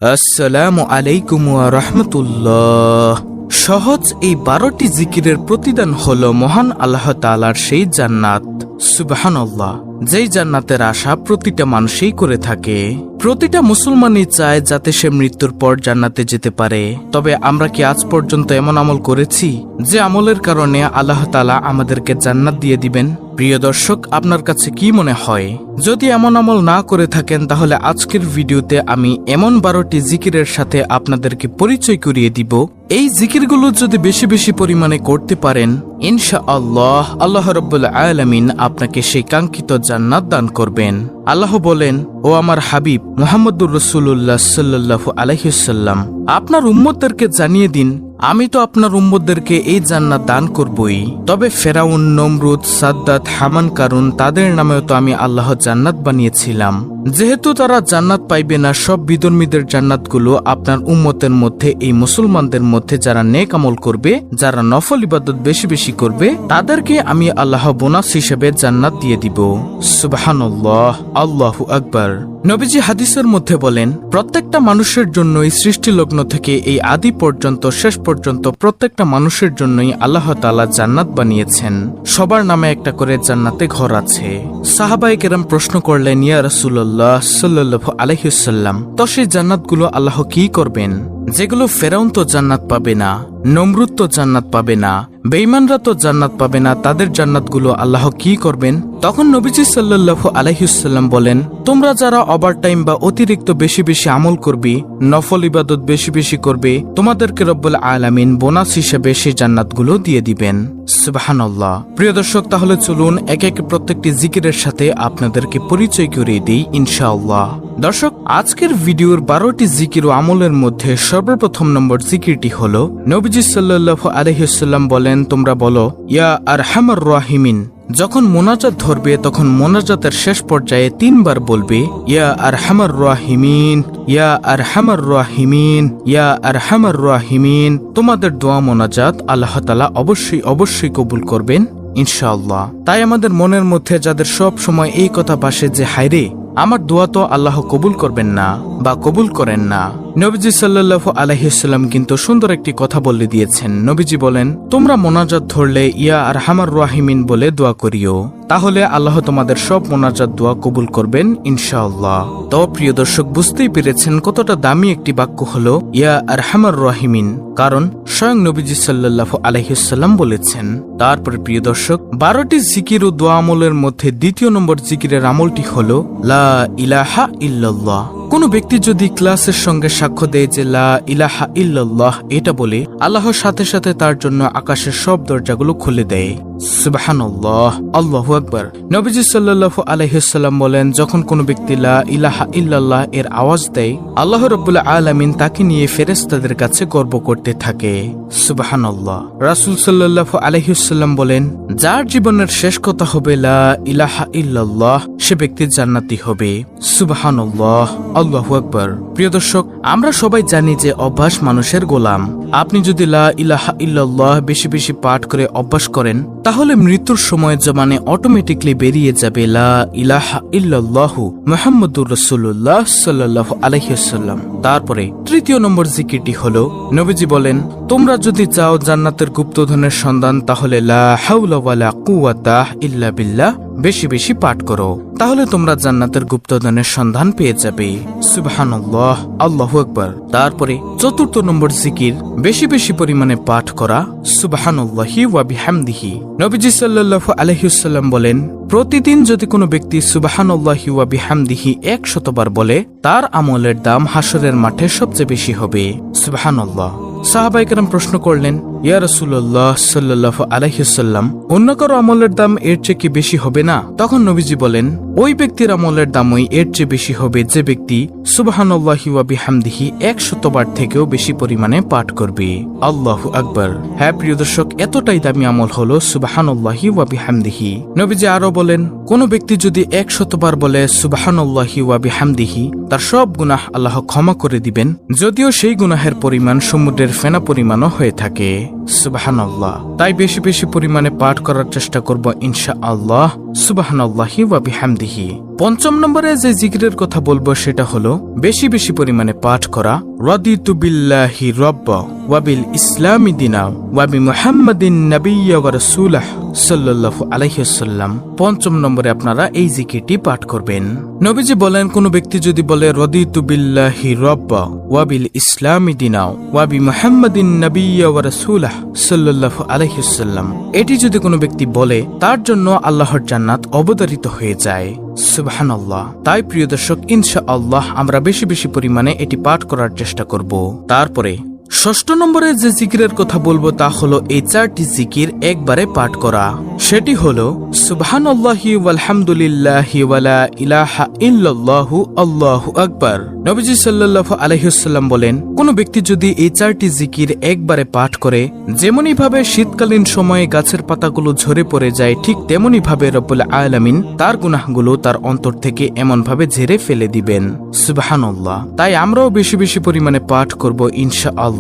আসসালামু আলাইকুম ওয়া রাহমাতুল্লাহ। সহজ এই 12টি জিকিরের প্রতিদান হলো মহান আল্লাহ তাআলার সেই জান্নাত। সুবহানাল্লাহ, যেই জান্নাতের আশা প্রতিটা মানুষই করে থাকে। প্রতিটা মুসলমানই চায় যাতে সে মৃত্যুর পর জান্নাতে যেতে পারে। তবে আমরা কি আজ পর্যন্ত এমন আমল করেছি যে আমলের কারণে আল্লাহ তাআলা আমাদেরকে জান্নাত দিয়ে দিবেন? প্রিয় দর্শক, আপনার কাছে কি মনে হয়? যদি এমন আমল না করে থাকেন তাহলে আজকের ভিডিওতে আমি এমন 12টি জিকিরের সাথে আপনাদেরকে পরিচয় করিয়ে দিব। এই জিকিরগুলো যদি বেশি বেশি পরিমাণে করতে পারেন, ইনশাআল্লাহ আল্লাহ রাব্বুল আলামিন আপনাকে সেই কাঙ্ক্ষিত জান্নাত দান করবেন। আল্লাহ বলেন, ও আমার হাবিব মুহাম্মদুর রাসূলুল্লাহ সাল্লাল্লাহু আলাইহি ওয়াসাল্লাম, আপনার উম্মতদেরকে জানিয়ে দিন আমি তো আপনার উম্মতদেরকে এই জান্নাত দান করবই। তবে ফেরাউন, নমরুদ, সাদ্দাত, হামান, কারুন তাদের নামেও তো আমি আল্লাহ জান্নাত বানিয়েছিলাম। যেহেতু তারা জান্নাত পাইবে না, সব বিধর্মীদের জান্নাতগুলো আপনার উম্মতের মধ্যে, এই মুসলমানদের মধ্যে যারা নেক আমল করবে, যারা নফল ইবাদত বেশি বেশি করবে, তাদেরকে আমি আল্লাহ বোনাস হিসেবে জান্নাত দিয়ে দিব। সুবহানাল্লাহ, আল্লাহু আকবার। নবীজি হাদিসের মধ্যে বলেন, প্রত্যেকটা মানুষের জন্যই সৃষ্টি লগ্ন থেকে এই আদি পর্যন্ত শেষ পর্যন্ত প্রত্যেকটা মানুষের জন্যই আল্লাহ তাআলা জান্নাত বানিয়েছেন। সবার নামে একটা করে জান্নাতে ঘর আছে। সাহাবায়ে কেরাম প্রশ্ন করলেন, ইয়া রাসূলুল্লাহ সাল্লাল্লাহু আলাইহি ওয়াসাল্লাম, তো সেই জান্নাতগুলো আল্লাহ কি করবেন? যেগুলো ফেরাউন তো জান্নাত পাবে না, নমরুদ তো জান্নাত পাবে না, বেঈমানরা তো জান্নাত পাবে না, তাদের জান্নাতগুলো আল্লাহ কি করবেন? তখন নবীজি সাল্লাল্লাহু আলাইহি ওয়াসাল্লাম বলেন, তোমরা যারা ওভারটাইম বা অতিরিক্ত বেশি বেশি আমল করবে, নফল ইবাদত বেশি বেশি করবে, তোমাদেরকে রব্বুল আলামিন বোনাস হিসেবে সেই জান্নাতগুলো দিয়ে দিবেন। সুবহানাল্লাহ। প্রিয় দর্শক, তাহলে চলুন একে একে প্রত্যেকটি জিকিরের সাথে আপনাদেরকে পরিচয় করিয়ে দিই ইনশাআল্লাহ। দর্শক, আজকের ভিডিওর 12টি জিকির ও আমলের মধ্যে সর্বপ্রথম নম্বর জিকিরটি হলো, নবীজি সাল্লাল্লাহু আলাইহি ওয়াসাল্লাম বলেন, তোমরা বলো, ইয়া আরহামার রাহিমিন। যখন মোনাজাত ধরবে তখন মোনাজাতের শেষ পর্যায়ে 3 বার বলবে, ইয়া আরহামার রাহিমিন, ইয়া আরহামার রাহিমিন, ইয়া আরহামার রাহিমিন। তোমাদের দোয়া মোনাজাত আল্লাহ তাআলা অবশ্যই কবুল করবেন ইনশাআল্লাহ। তাই আমাদের মনের মধ্যে যাদের সব সময় এই কথা ভাসে যে, হায়রে আমার দোয়া তো আল্লাহ কবুল করবেন না বা কবুল করেন না, নবীজি সাল্লাল্লাহু আলাইহি ওয়াসাল্লাম কিন্তু সুন্দর একটি কথা বলে দিয়েছেন। নবীজি বলেন, তোমরা মোনাজাত ধরলে ইয়া আরহামার রাহিমিন বলে দোয়া করিও, তাহলে আল্লাহ তোমাদের সব মোনাজাত দোয়া কবুল করবেন ইনশাআল্লাহ। তো প্রিয় দর্শক, বুঝতেই পেরেছেন কতটা দামি একটি বাক্য হলো ইয়া আরহামার রাহিমিন, কারণ স্বয়ং নবীজি সাল্লাল্লাহু আলাইহি ওয়াসাল্লাম বলেছেন। তারপরে প্রিয় দর্শক, 12টি জিকির ও দোয়া আমলের মধ্যে দ্বিতীয় নম্বর জিকিরের আমলটি হলো লা ইলাহা ইল্লাল্লাহ। কোন ব্যক্তি যদি ক্লাসের সঙ্গে সাক্ষ্য দেয় যে লা ইলাহা ইল্লাল্লাহ এটা বলে, আল্লাহর সাথে সাথে তার জন্য আকাশের সব দরজাগুলো খুলে দেয়। সুবহানাল্লাহ, আল্লাহু আকবার। নবীজি সাল্লাল্লাহু আলাইহি ওয়াসাল্লাম বলেন, যখন কোন ব্যক্তি লা ইলাহা ইল্লাল্লাহ এর আওয়াজ দেয়, আল্লাহ রাব্বুল আলামিন তাকে নিয়ে ফেরেশতাদের কাছে গর্ব করতে থাকে। সুবহানাল্লাহ। রাসূল সাল্লাল্লাহু আলাইহি ওয়াসাল্লাম বলেন, যার জীবনের শেষ কথা হবে লা ইলাহা ইল্লাল্লাহ, সে ব্যক্তি জান্নাতি হবে। সুবহানাল্লাহ, আল্লাহু আকবার। প্রিয় দর্শক, আমরা সবাই জানি যে অভ্যাস মানুষের গোলাম। আপনি যদি লা ইলাহা ইল্লাল্লাহ বেশি বেশি পাঠ করে অভ্যাস করেন, তাহলে মৃত্যুর সময় জবানে অটোমেটিকলি বেরিয়ে যাবে লা ইলাহা ইল্লাল্লাহু মুহাম্মাদুর রাসূলুল্লাহ সাল্লাল্লাহু আলাইহি ওয়াসাল্লাম। তারপরে তৃতীয় নম্বর জিকিরটি হলো, নবীজি বলেন, তোমরা যদি চাও জান্নাতের গুপ্তধনের সন্ধান, তাহলে লা হাওলা ওয়ালা কুওয়াতা ইল্লা বিল্লাহ বেশি বেশি পাঠ করো, তাহলে তোমরা জান্নাতের গুপ্তধনের সন্ধান পেয়ে যাবে। সুবহানাল্লাহ, আল্লাহু আকবার। তারপরে চতুর্থ নম্বর জিকির, বেশি বেশি পরিমাণে পাঠ করা সুবহানাল্লাহি ওয়া বিহামদিহি। নবীজি সাল্লাল্লাহু আলাইহি ওয়াসাল্লাম বলেন, প্রতিদিন যদি কোনো ব্যক্তি সুবহানাল্লাহি ওয়া বিহামদিহি 100 বার বলে, তার আমলের দাম হাসরের মাঠে সবচেয়ে বেশি হবে। সুবহানাল্লাহ। সাহাবায়ে কেরাম প্রশ্ন করলেন, ইয়া রাসূলুল্লাহ সাল্লাল্লাহু আলাইহি ওয়াসাল্লাম, অন্য কারো আমলের দাম এর চেয়ে কি বেশি হবে না? তখন নবীজি বলেন, ওই ব্যক্তির আমলের দামই এর চেয়ে বেশি হবে যে ব্যক্তি সুবহানাল্লাহি ওয়া বিহামদিহি 100 বার থেকেও বেশি পরিমাণে পাঠ করবে। আল্লাহু আকবার। হ্যাঁ প্রিয় দর্শক, এতটাই দামি আমল হলো সুবহানাল্লাহি ওয়া বিহামদিহি। নবীজি আরো বলেন, কোন ব্যক্তি যদি 100 বার বলে সুবহানাল্লাহি ওয়া বিহামদিহি, তার সব গুনাহ আল্লাহ ক্ষমা করে দিবেন, যদিও সেই গুনাহের পরিমাণ সমুদ্রের ফেনা পরিমাণও হয়ে থাকে। সুবহানাল্লাহ। তাই বেশি বেশি পরিমাণে পাঠ করার চেষ্টা করব ইনশাআল্লাহ। সুবহানাল্লাহি ওয়া বিহামদিহি। পঞ্চম নম্বরে যে জিকিরের কথা বলবো সেটা হলো বেশি বেশি পরিমাণে পাঠ করা রাদিতু বিল্লাহি রাব্বা ওয়া বিল ইসলামি দিনা ওয়া বি মুহাম্মাদিন নাবিয়্যা ওয়া রাসূলাহ সাল্লাল্লাহু আলাইহি ওয়াসাল্লাম। পঞ্চম নম্বরে আপনারা এই জিকিরটি পাঠ করবেন। নবীজি বলেন, কোন ব্যক্তি যদি বলে রাদিতু বিল্লাহি রাব্বা ওয়া বিল ইসলামি দিনা ওয়া বি মুহাম্মাদিন নাবিয়্যা ওয়া রাসূলাহ সাল্লাল্লাহু আলাইহি ওয়াসাল্লাম, এটি যদি কোনো ব্যক্তি বলে তার জন্য আল্লাহর জান্নাত অবতারিত হয়ে যায়। সুবহানাল্লাহ। তাই প্রিয় দর্শক, ইনশাআল্লাহ আমরা বেশি বেশি পরিমাণে এটি পাঠ করার চেষ্টা করব। তারপরে ষষ্ঠ নম্বরে যে জিকিরের কথা বলবো তা হলো এই 4টি জিকির একবারে পাঠ করা। সেটি হলো সুবহানাল্লাহি ওয়ালহামদুলিল্লাহি ওয়ালা ইলাহা ইল্লাল্লাহু আল্লাহু আকবার। নবীজি সাল্লাল্লাহু আলাইহি ওয়াসাল্লাম বলেন, কোন ব্যক্তি যদি এই 4টি জিকির একবারে পাঠ করে, যেমনই ভাবে শীতকালীন সময়ে গাছের পাতাগুলো ঝরে পড়ে যায়, ঠিক তেমনি ভাবে রব্বুল আলামিন তার গুনাহগুলো তার অন্তর থেকে এমন ভাবে ঝেড়ে ফেলে দিবেন। সুবহানাল্লাহ। তাই আমরাও বেশি বেশি পরিমাণে পাঠ করব ইনশাআল্লাহ।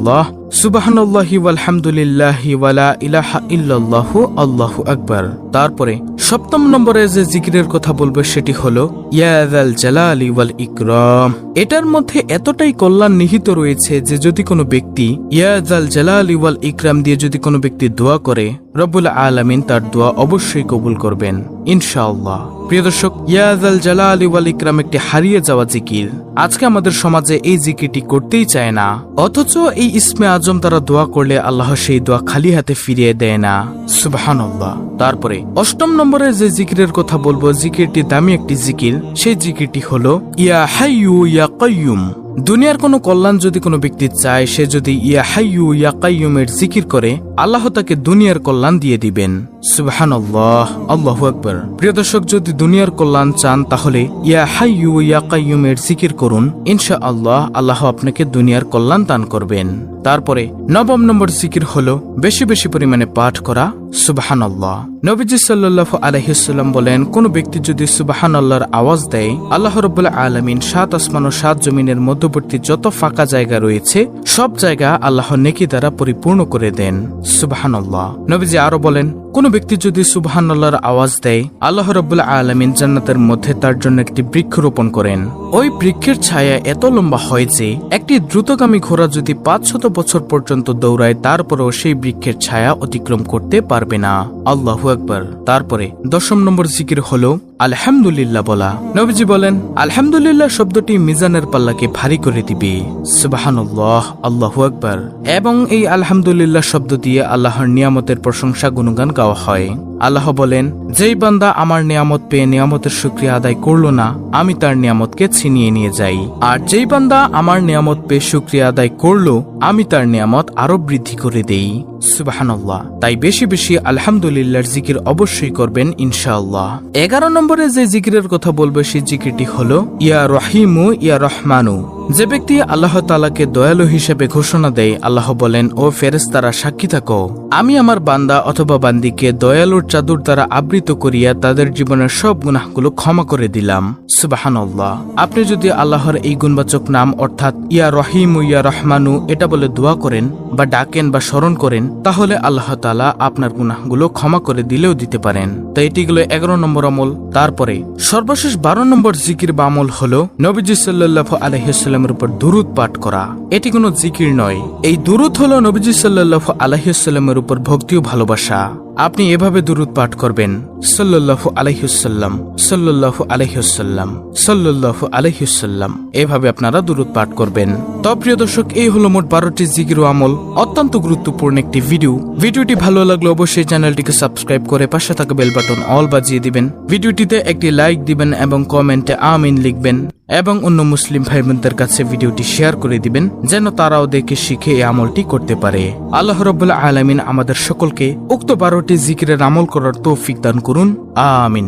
সুবহানাল্লাহি ওয়ালহামদুলিল্লাহি ওয়ালা ইলাহা ইল্লাল্লাহু আল্লাহু আকবার। তারপরে সপ্তম নম্বরে যে জিকিরের কথা বলবো সেটি হলো ইয়া যাল জালালি ওয়াল ইকরাম। এটার মধ্যে এতটাই কল্যাণ নিহিত রয়েছে যে যদি কোনো ব্যক্তি ইয়া যাল জালালি ওয়াল ইকরাম দিয়ে যদি কোনো ব্যক্তি দোয়া করে, রব্বুল আলামিন তার দোয়া অবশ্যই কবুল করবেন ইনশাআল্লাহ। প্রিয় দর্শক, ইয়া যাল জালালি ওয়াল ইকরাম একটি হারিয়ে যাওয়া জিকির। আজকে আমাদের সমাজে এই জিকিরটি করতেই চায় না, অথচ এই ইসমে আজম তারা দোয়া করলে আল্লাহ সেই দোয়া খালি হাতে ফিরিয়ে দেয় না। সুবহানাল্লাহ। তারপরে অষ্টম নম্বরে যে জিকিরের কথা বলবো, জিকিরটি দামি একটি জিকির। সেই জিকিরটি হলো ইয়া হাইয়ু ইয়া কাইয়ুম। দুনিয়ার কোনো কল্যাণ যদি কোনো ব্যক্তি চায়, সে যদি ইয়া হাইয়ু ইয়া কাইয়ুমের জিকির করে, আল্লাহ তাকে দুনিয়ার কল্যাণ দিয়ে দিবেন। সুবহানাল্লাহ, আল্লাহু আকবার। প্রিয় দর্শক, যদি দুনিয়ার কল্যাণ চান তাহলে ইয়া হাইয়ু ইয়া কাইয়ুমের জিকির করুন, ইনশাআল্লাহ আল্লাহ আপনাকে দুনিয়ার কল্যাণ দান করবেন। তারপরে নবম নম্বর জিকির হলো বেশি বেশি পরিমাণে পাঠ করা সুবহানাল্লাহ। নবীজি সাল্লাল্লাহু আলাইহি ওয়াসাল্লাম বলেন, কোন ব্যক্তি যদি সুবহানাল্লাহর আওয়াজ দেয়, আল্লাহ রাব্বুল আলামিন 7 আসমান ও 7 জমিনের মধ্যবর্তী যত ফাঁকা জায়গা রয়েছে সব জায়গা আল্লাহ নেকি দ্বারা পরিপূর্ণ করে দেন। সুবহানাল্লাহ। নবীজি আরো বলেন, কোন ব্যক্তি যদি সুবহানাল্লাহর আওয়াজ দেয়, আল্লাহ রাব্বুল আলামিন জান্নাতের মধ্যে তার জন্য একটি বৃক্ষ রোপণ করেন। ওই বৃক্ষের ছায়া এত লম্বা হয় যে একটি দ্রুতগামী ঘোড়া যদি 500 বছর পর্যন্ত দৌড়ায়, তারপরেও সেই বৃক্ষের ছায়া অতিক্রম করতে পারবে না। আল্লাহু আকবার। তারপরে দশম নম্বর জিকির হলো আলহামদুলিল্লাহ বলা। নবীজি বলেন, আলহামদুলিল্লাহ শব্দটি মিজানের পাল্লাকে ভারী করে দিবে। সুবহানাল্লাহ, আল্লাহু আকবার। এবং এই আলহামদুলিল্লাহ শব্দ দিয়ে আল্লাহর নিয়ামতের প্রশংসা গুণগান গাওয়া হয়। আল্লাহ বলেন, যেই বান্দা আমার নিয়ামত পেয়ে নিয়ামতের শুকরিয়া আদায় করলো না, আমি তার নিয়ামতকে ছিনিয়ে নিয়ে যাই। আর যেই বান্দা আমার নিয়ামত পেয়ে শুকরিয়া আদায় করলো, আমি তার নিয়ামত আরো বৃদ্ধি করে দেই। সুবহানাল্লাহ। তাই বেশি বেশি আলহামদুলিল্লাহর জিকির অবশ্যই করবেন ইনশাআল্লাহ। 11 নম্বরে যে জিকিরের কথা বলবো সেই জিকিরটি হলো ইয়া রহিমু ইয়া রহমানু। যে ব্যক্তি আল্লাহ তাআলাকে দয়ালু হিসেবে ঘোষণা দেয়, আল্লাহ বলেন, ও ফেরেশতারা সাক্ষী থাকো, আমি আমার বান্দা অথবা বান্দিকে দয়ালুর চাদর দ্বারা আবৃত করিয়া তাদের জীবনের সব গুনাহগুলো ক্ষমা করে দিলাম। সুবহানাল্লাহ। আপনি যদি আল্লাহর এই গুণবাচক নাম অর্থাৎ ইয়া রহিমু ইয়া রহমানু এটা বলে দোয়া করেন বা ডাকেন বা স্মরণ করেন, তাহলে আল্লাহ তাআলা আপনার গুনাহগুলো ক্ষমা করে দিলেও দিতে পারেন। তো এটি গেল 11 নম্বর আমল। তারপরে সর্বশেষ 12 নম্বর জিকির বা আমল হলো নবীজি সাল্লাল্লাহু আলাইহি ওয়াসাল্লামের উপর দুরূদ পাঠ করা। এটি কোনো জিকির নয়, এই দুরূদ হলো নবীজি সাল্লাল্লাহু আলাইহি ওয়াসাল্লামের উপর ভক্তি ও ভালোবাসা। আপনি এভাবে দুরূদ পাঠ করবেন, সাল্লাল্লাহু আলাইহি ওয়াসাল্লাম, সাল্লাল্লাহু আলাইহি ওয়াসাল্লাম, সাল্লাল্লাহু আলাইহি ওয়াসাল্লাম। এভাবে আপনারা দুরূদ পাঠ করবেন। তো প্রিয় দর্শক, এই হলো মোট 12টি জিকির ও আমল। অত্যন্ত গুরুত্বপূর্ণ একটি ভিডিও। ভিডিওটি ভালো লাগলে অবশ্যই চ্যানেলটিকে সাবস্ক্রাইব করে পাশে থাকা বেল বাটন অল বাজিয়ে দিবেন। ভিডিওটিতে একটি লাইক দিবেন এবং কমেন্টে আমিন লিখবেন এবং অন্য মুসলিম ভাই বোনদের কাছে ভিডিওটি শেয়ার করে দিবেন, যেন তারাও দেখে শিখে এই আমলটি করতে পারে। আল্লাহ রাব্বুল আলামিন আমাদের সকলকে উক্ত 12টি জিকিরের আমল করার তৌফিক দান করুন। আমিন।